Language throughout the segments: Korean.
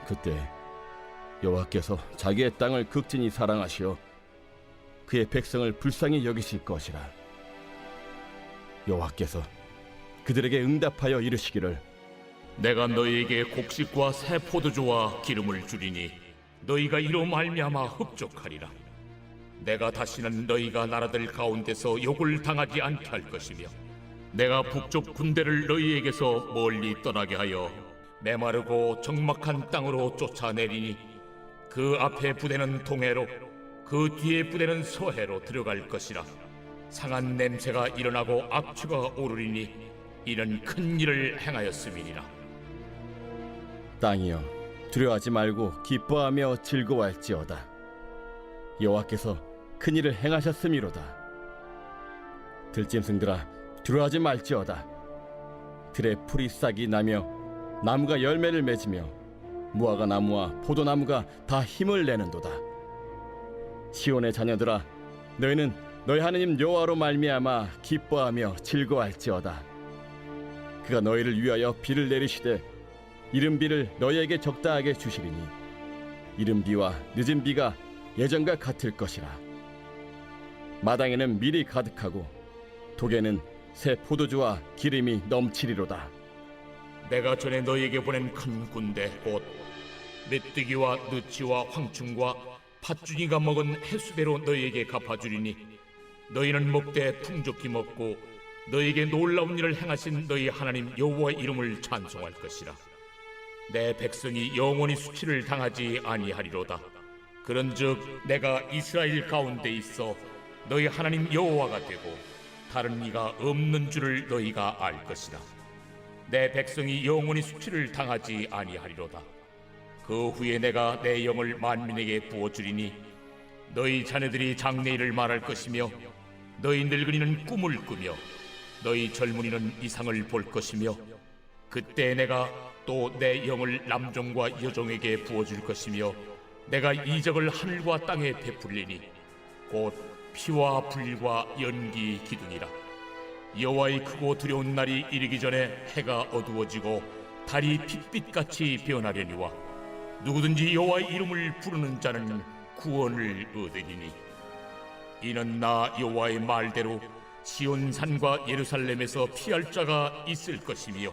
그때 여호와께서 자기의 땅을 극진히 사랑하시어 그의 백성을 불쌍히 여기실 것이라. 여호와께서 그들에게 응답하여 이르시기를 내가 너희에게 곡식과 새 포도주와 기름을 주리니 너희가 이로 말미암아 흡족하리라. 내가 다시는 너희가 나라들 가운데서 욕을 당하지 않게 할 것이며 내가 북쪽 군대를 너희에게서 멀리 떠나게 하여 메마르고 적막한 땅으로 쫓아내리니 그 앞에 부대는 동해로 그 뒤에 부대는 서해로 들어갈 것이라. 상한 냄새가 일어나고 악취가 오르리니 이는 큰 일을 행하였음이니라. 땅이여 두려워하지 말고 기뻐하며 즐거워할지어다. 여호와께서 큰 일을 행하셨음이로다. 들짐승들아 두려워하지 말지어다. 들에 풀이 싹이 나며 나무가 열매를 맺으며 무화과 나무와 포도나무가 다 힘을 내는도다. 시온의 자녀들아 너희는 너희 하나님 여호와로 말미암아 기뻐하며 즐거워할지어다. 그가 너희를 위하여 비를 내리시되 이른 비를 너희에게 적당하게 주시리니 이른 비와 늦은 비가 예전과 같을 것이라. 마당에는 밀이 가득하고 독에는 새 포도주와 기름이 넘치리로다. 내가 전에 너희에게 보낸 큰 군대 곧 메뚜기와 느치와 황충과 팥죽이가 먹은 횟수대로 너희에게 갚아주리니 너희는 먹되 풍족히 먹고 너희에게 놀라운 일을 행하신 너희 하나님 여호와의 이름을 찬송할 것이라. 내 백성이 영원히 수치를 당하지 아니하리로다. 그런즉 내가 이스라엘 가운데 있어 너희 하나님 여호와가 되고 다른 이가 없는 줄을 너희가 알 것이다. 내 백성이 영원히 수치를 당하지 아니하리로다. 그 후에 내가 내 영을 만민에게 부어주리니 너희 자녀들이 장래일을 말할 것이며 너희 늙은이는 꿈을 꾸며 너희 젊은이는 이상을 볼 것이며 그때 내가 또 내 영을 남종과 여종에게 부어줄 것이며 내가 이적을 하늘과 땅에 베풀리니 곧 피와 불과 연기 기둥이라. 여호와의 크고 두려운 날이 이르기 전에 해가 어두워지고 달이 핏빛같이 변하려니와 누구든지 여호와의 이름을 부르는 자는 구원을 얻으리니 이는 나 여호와의 말대로 시온 산과 예루살렘에서 피할 자가 있을 것이며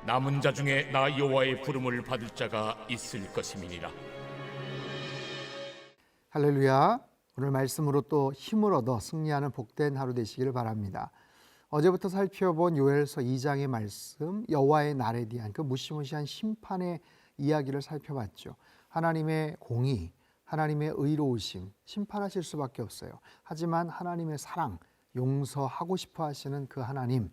남은 자 중에 나 여호와의 부름을 받을 자가 있을 것임이니라. 할렐루야. 오늘 말씀으로 또 힘을 얻어 승리하는 복된 하루 되시기를 바랍니다. 어제부터 살펴본 요엘서 2장의 말씀, 여호와의 날에 대한 그 무시무시한 심판의 이야기를 살펴봤죠. 하나님의 공의, 하나님의 의로우심, 심판하실 수밖에 없어요. 하지만 하나님의 사랑, 용서하고 싶어 하시는 그 하나님.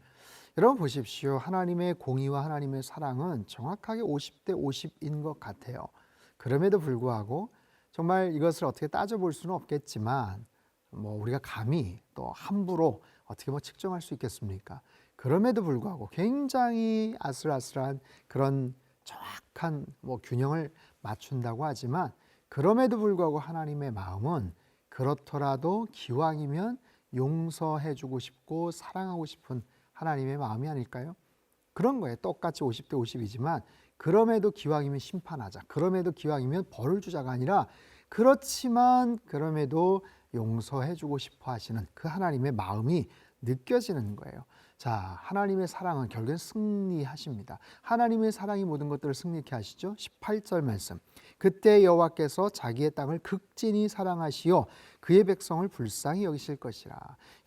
여러분 보십시오. 하나님의 공의와 하나님의 사랑은 정확하게 50대 50인 것 같아요. 그럼에도 불구하고 정말 이것을 어떻게 따져볼 수는 없겠지만 우리가 감히 또 함부로 어떻게 측정할 수 있겠습니까? 그럼에도 불구하고 굉장히 아슬아슬한 그런 정확한 균형을 맞춘다고 하지만 그럼에도 불구하고 하나님의 마음은 그렇더라도 기왕이면 용서해주고 싶고 사랑하고 싶은 하나님의 마음이 아닐까요? 그런 거예요. 똑같이 50대 50이지만 그럼에도 기왕이면 심판하자. 그럼에도 기왕이면 벌을 주자가 아니라 그렇지만 그럼에도 용서해주고 싶어 하시는 그 하나님의 마음이 느껴지는 거예요. 자, 하나님의 사랑은 결국엔 승리하십니다. 하나님의 사랑이 모든 것들을 승리케 하시죠. 18절 말씀. 그때 여호와께서 자기의 땅을 극진히 사랑하시어 그의 백성을 불쌍히 여기실 것이라.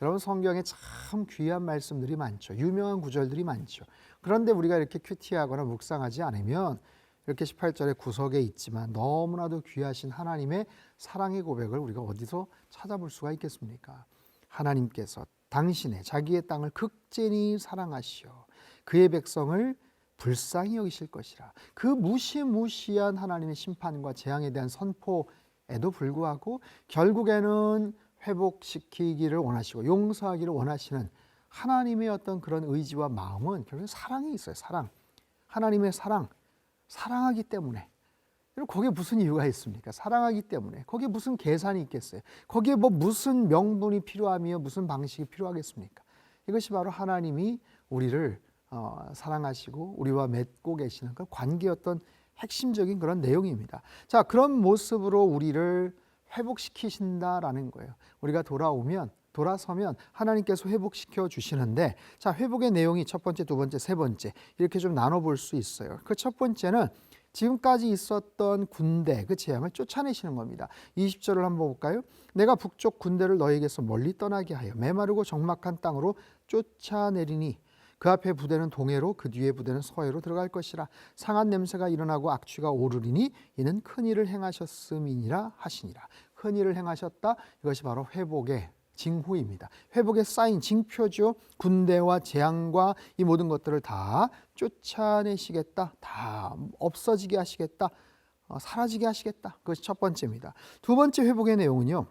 여러분 성경에 참 귀한 말씀들이 많죠. 유명한 구절들이 많죠. 그런데 우리가 이렇게 큐티하거나 묵상하지 않으면 이렇게 18절에 구석에 있지만 너무나도 귀하신 하나님의 사랑의 고백을 우리가 어디서 찾아볼 수가 있겠습니까? 하나님께서 당신의 자기의 땅을 극진히 사랑하시어 그의 백성을 불쌍히 여기실 것이라. 그 무시무시한 하나님의 심판과 재앙에 대한 선포에도 불구하고 결국에는 회복시키기를 원하시고 용서하기를 원하시는 하나님의 어떤 그런 의지와 마음은 결국 사랑이 있어요. 사랑. 하나님의 사랑. 사랑하기 때문에. 거기에 무슨 이유가 있습니까? 사랑하기 때문에. 거기에 무슨 계산이 있겠어요? 거기에 무슨 명분이 필요하며 무슨 방식이 필요하겠습니까? 이것이 바로 하나님이 우리를 사랑하시고 우리와 맺고 계시는 그 관계의 어떤 핵심적인 그런 내용입니다. 자, 그런 모습으로 우리를 회복시키신다라는 거예요. 우리가 돌아서면 하나님께서 회복시켜 주시는데, 자, 회복의 내용이 첫 번째, 두 번째, 세 번째 이렇게 좀 나눠볼 수 있어요. 그 첫 번째는 지금까지 있었던 군대 그 재앙을 쫓아내시는 겁니다. 20절을 한번 볼까요? 내가 북쪽 군대를 너에게서 멀리 떠나게 하여 메마르고 적막한 땅으로 쫓아내리니 그 앞에 부대는 동해로 그 뒤에 부대는 서해로 들어갈 것이라. 상한 냄새가 일어나고 악취가 오르리니 이는 큰 일을 행하셨음이니라 하시니라. 큰 일을 행하셨다. 이것이 바로 회복의 징후입니다. 회복의 사인, 징표죠. 군대와 재앙과 이 모든 것들을 다 쫓아내시겠다. 다 없어지게 하시겠다. 사라지게 하시겠다. 그것이 첫 번째입니다. 두 번째 회복의 내용은요,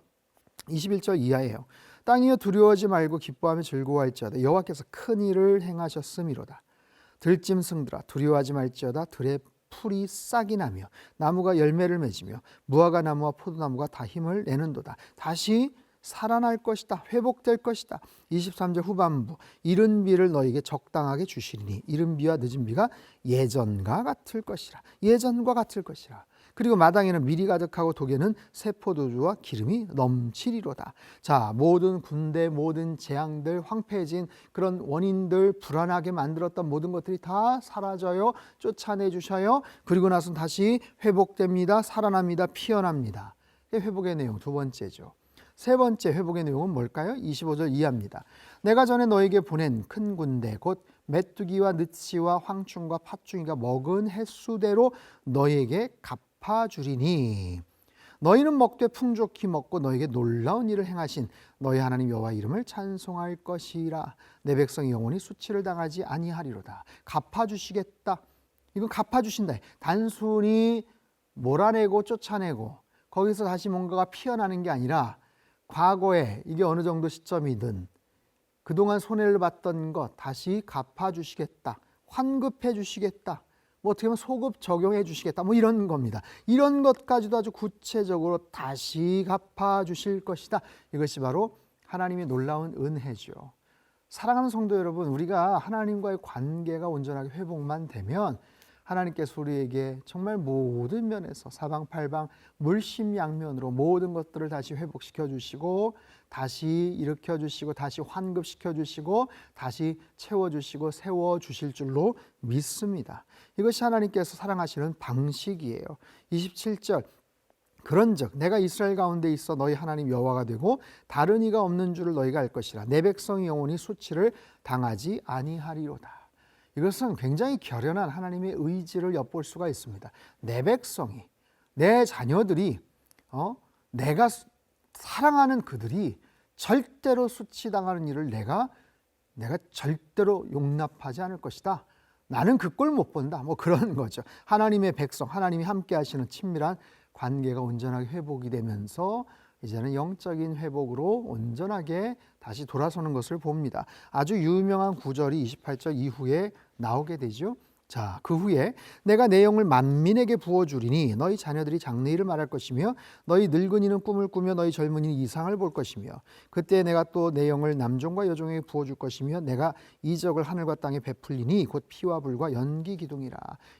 21절 이하예요. 땅이여 두려워하지 말고 기뻐하며 즐거워할지어다. 여호와께서 큰 일을 행하셨음이로다. 들짐승들아 두려워하지 말지어다. 들의 풀이 싹이 나며 나무가 열매를 맺으며 무화과 나무와 포도나무가 다 힘을 내는도다. 다시 살아날 것이다. 회복될 것이다. 23절 후반부 이른 비를 너에게 적당하게 주시리니 이른 비와 늦은 비가 예전과 같을 것이라. 예전과 같을 것이라. 그리고 마당에는 밀이 가득하고 독에는 새 포도주와 기름이 넘치리로다. 자, 모든 군대, 모든 재앙들, 황폐해진 그런 원인들, 불안하게 만들었던 모든 것들이 다 사라져요. 쫓아내 주셔요. 그리고 나서 다시 회복됩니다. 살아납니다. 피어납니다. 회복의 내용 두 번째죠. 세 번째 회복의 내용은 뭘까요? 25절 이하입니다. 내가 전에 너에게 보낸 큰 군대 곧 메뚜기와 느치와 황충과 팥중이가 먹은 횟수대로 너에게 갚아주리니 너희는 먹되 풍족히 먹고 너에게 놀라운 일을 행하신 너희 하나님 여호와 이름을 찬송할 것이라. 내 백성이 영원히 수치를 당하지 아니하리로다. 갚아주시겠다. 이건 갚아주신다. 단순히 몰아내고 쫓아내고 거기서 다시 뭔가가 피어나는 게 아니라 과거에 이게 어느 정도 시점이든 그동안 손해를 봤던 것 다시 갚아주시겠다. 환급해 주시겠다. 뭐 어떻게 보면 소급 적용해 주시겠다. 뭐 이런 겁니다. 이런 것까지도 아주 구체적으로 다시 갚아주실 것이다. 이것이 바로 하나님의 놀라운 은혜죠. 사랑하는 성도 여러분, 우리가 하나님과의 관계가 온전하게 회복만 되면 하나님께서 우리에게 정말 모든 면에서 사방팔방 물심양면으로 모든 것들을 다시 회복시켜 주시고 다시 일으켜 주시고 다시 환급시켜 주시고 다시 채워 주시고 세워 주실 줄로 믿습니다. 이것이 하나님께서 사랑하시는 방식이에요. 27절 그런즉 내가 이스라엘 가운데 있어 너희 하나님 여호와가 되고 다른 이가 없는 줄을 너희가 알 것이라. 내 백성이 영원히 수치를 당하지 아니하리로다. 이것은 굉장히 결연한 하나님의 의지를 엿볼 수가 있습니다. 내 백성이, 내 자녀들이, 내가 사랑하는 그들이 절대로 수치당하는 일을 내가 절대로 용납하지 않을 것이다. 나는 그 꼴 못 본다. 뭐 그런 거죠. 하나님의 백성, 하나님이 함께 하시는 친밀한 관계가 온전하게 회복이 되면서 이제는 영적인 회복으로 온전하게 다시 돌아서는 것을 봅니다. 아주 유명한 구절이 28절 이후에 나오게 되죠. 자, 그 후에 내가 내 영을 만민에게 부어주리니 너희 자녀들이 장래일을 말할 것이며 너희 늙은이는 꿈을 꾸며 너희 젊은이는 이상을 볼 것이며 그때 내가 또 내 영을 남종과 여종에게 부어줄 것이며 내가 이적을 하늘과 땅에 베풀리니 곧 피와 불과 연기 기둥이라.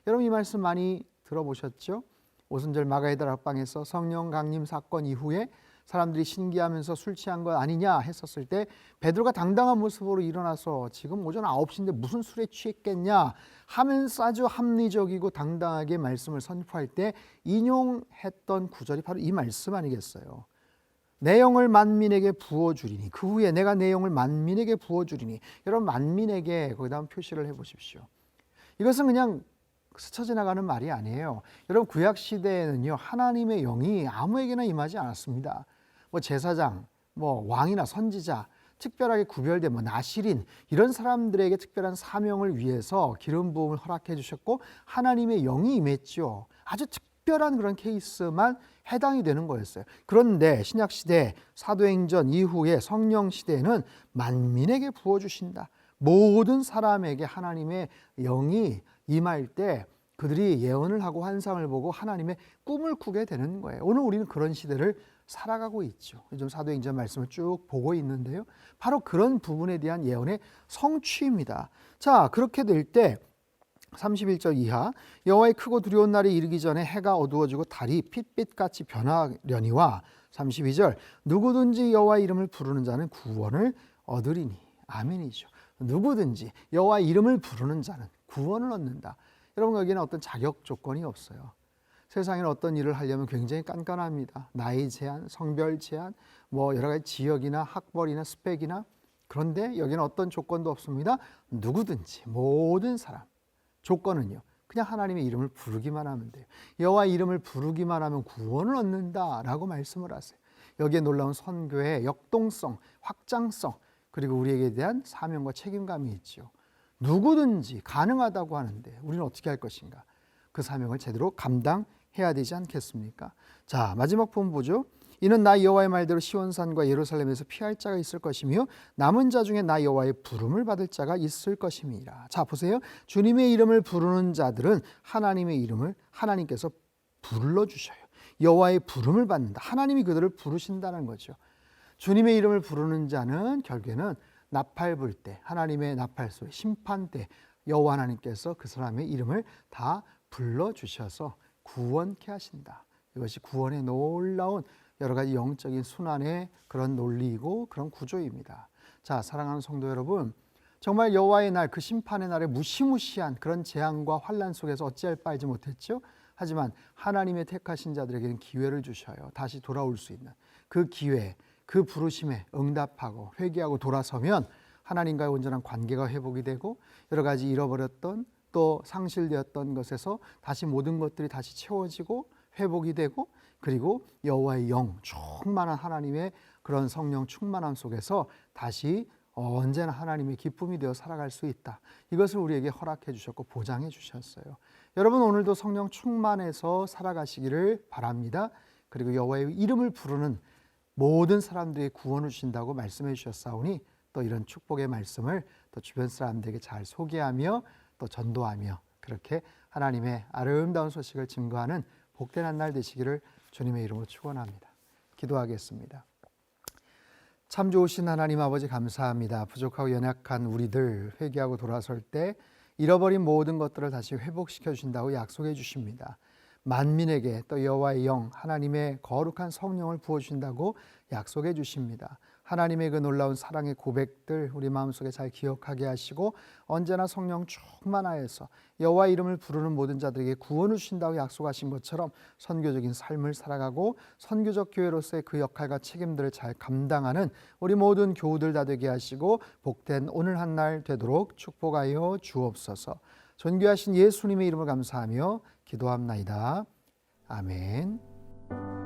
여러분 이 말씀 많이 들어보셨죠? 오순절 마가의 다락방에서 성령 강림 사건 이후에 사람들이 신기하면서 술 취한 것 아니냐 했었을 때 베드로가 당당한 모습으로 일어나서 지금 오전 9시인데 무슨 술에 취했겠냐 하면서 아주 합리적이고 당당하게 말씀을 선포할 때 인용했던 구절이 바로 이 말씀 아니겠어요? 내 영을 만민에게 부어주리니 그 후에 내가 내 영을 만민에게 부어주리니. 여러분 만민에게 거기다 한번 표시를 해보십시오. 이것은 그냥 스쳐 지나가는 말이 아니에요. 여러분 구약 시대에는요 하나님의 영이 아무에게나 임하지 않았습니다. 뭐 제사장, 뭐 왕이나 선지자, 특별하게 구별된 뭐 나실인 이런 사람들에게 특별한 사명을 위해서 기름 부음을 허락해 주셨고 하나님의 영이 임했죠. 아주 특별한 그런 케이스만 해당이 되는 거였어요. 그런데 신약 시대 사도행전 이후에 성령 시대에는 만민에게 부어 주신다. 모든 사람에게 하나님의 영이 임할 때 그들이 예언을 하고 환상을 보고 하나님의 꿈을 꾸게 되는 거예요. 오늘 우리는 그런 시대를 살아가고 있죠. 요즘 사도행전 말씀을 쭉 보고 있는데요. 바로 그런 부분에 대한 예언의 성취입니다. 자, 그렇게 될 때 31절 이하 여호와의 크고 두려운 날이 이르기 전에 해가 어두워지고 달이 핏빛같이 변하려니와 32절 누구든지 여호와의 이름을 부르는 자는 구원을 얻으리니. 아멘이죠. 누구든지 여호와의 이름을 부르는 자는 구원을 얻는다. 여러분, 여기에는 어떤 자격 조건이 없어요. 세상에는 어떤 일을 하려면 굉장히 깐깐합니다. 나이 제한, 성별 제한, 여러 가지 지역이나 학벌이나 스펙이나. 그런데 여기는 어떤 조건도 없습니다. 누구든지 모든 사람. 조건은요, 그냥 하나님의 이름을 부르기만 하면 돼요. 여호와의 이름을 부르기만 하면 구원을 얻는다라고 말씀을 하세요. 여기에 놀라운 선교의 역동성, 확장성, 그리고 우리에게 대한 사명과 책임감이 있죠. 누구든지 가능하다고 하는데 우리는 어떻게 할 것인가? 그 사명을 제대로 감당해야 되지 않겠습니까? 자, 마지막 부분 보죠. 이는 나 여호와의 말대로 시온산과 예루살렘에서 피할 자가 있을 것이며 남은 자 중에 나 여호와의 부름을 받을 자가 있을 것임이라. 자, 보세요. 주님의 이름을 부르는 자들은 하나님의 이름을 하나님께서 불러주셔요. 여호와의 부름을 받는다. 하나님이 그들을 부르신다는 거죠. 주님의 이름을 부르는 자는 결국에는 나팔 불 때, 하나님의 나팔 소리, 심판 때 여호와 하나님께서 그 사람의 이름을 다 불러주셔서 구원케 하신다. 이것이 구원의 놀라운 여러 가지 영적인 순환의 그런 논리이고 그런 구조입니다. 자, 사랑하는 성도 여러분, 정말 여호와의 날, 그 심판의 날에 무시무시한 그런 재앙과 환난 속에서 어찌할 바 알지 못했죠. 하지만 하나님의 택하신 자들에게는 기회를 주셔요. 다시 돌아올 수 있는 그 기회, 그 부르심에 응답하고 회개하고 돌아서면 하나님과의 온전한 관계가 회복이 되고 여러 가지 잃어버렸던 또 상실되었던 것에서 다시 모든 것들이 다시 채워지고 회복이 되고, 그리고 여호와의 영, 충만한 하나님의 그런 성령 충만함 속에서 다시 언제나 하나님의 기쁨이 되어 살아갈 수 있다. 이것을 우리에게 허락해 주셨고 보장해 주셨어요. 여러분, 오늘도 성령 충만해서 살아가시기를 바랍니다. 그리고 여호와의 이름을 부르는 모든 사람들에게 구원을 주신다고 말씀해 주셨사오니 또 이런 축복의 말씀을 또 주변 사람들에게 잘 소개하며 또 전도하며 그렇게 하나님의 아름다운 소식을 증거하는 복된 한 날 되시기를 주님의 이름으로 축원합니다. 기도하겠습니다. 참 좋으신 하나님 아버지, 감사합니다. 부족하고 연약한 우리들 회개하고 돌아설 때 잃어버린 모든 것들을 다시 회복시켜 주신다고 약속해 주십니다. 만민에게 또 여호와의 영, 하나님의 거룩한 성령을 부어주신다고 약속해 주십니다. 하나님의 그 놀라운 사랑의 고백들 우리 마음속에 잘 기억하게 하시고 언제나 성령 충만하여서 여호와의 이름을 부르는 모든 자들에게 구원을 주신다고 약속하신 것처럼 선교적인 삶을 살아가고 선교적 교회로서의 그 역할과 책임들을 잘 감당하는 우리 모든 교우들 다 되게 하시고 복된 오늘 한 날 되도록 축복하여 주옵소서. 존귀하신 예수님의 이름을 감사하며 기도합나이다. 아멘.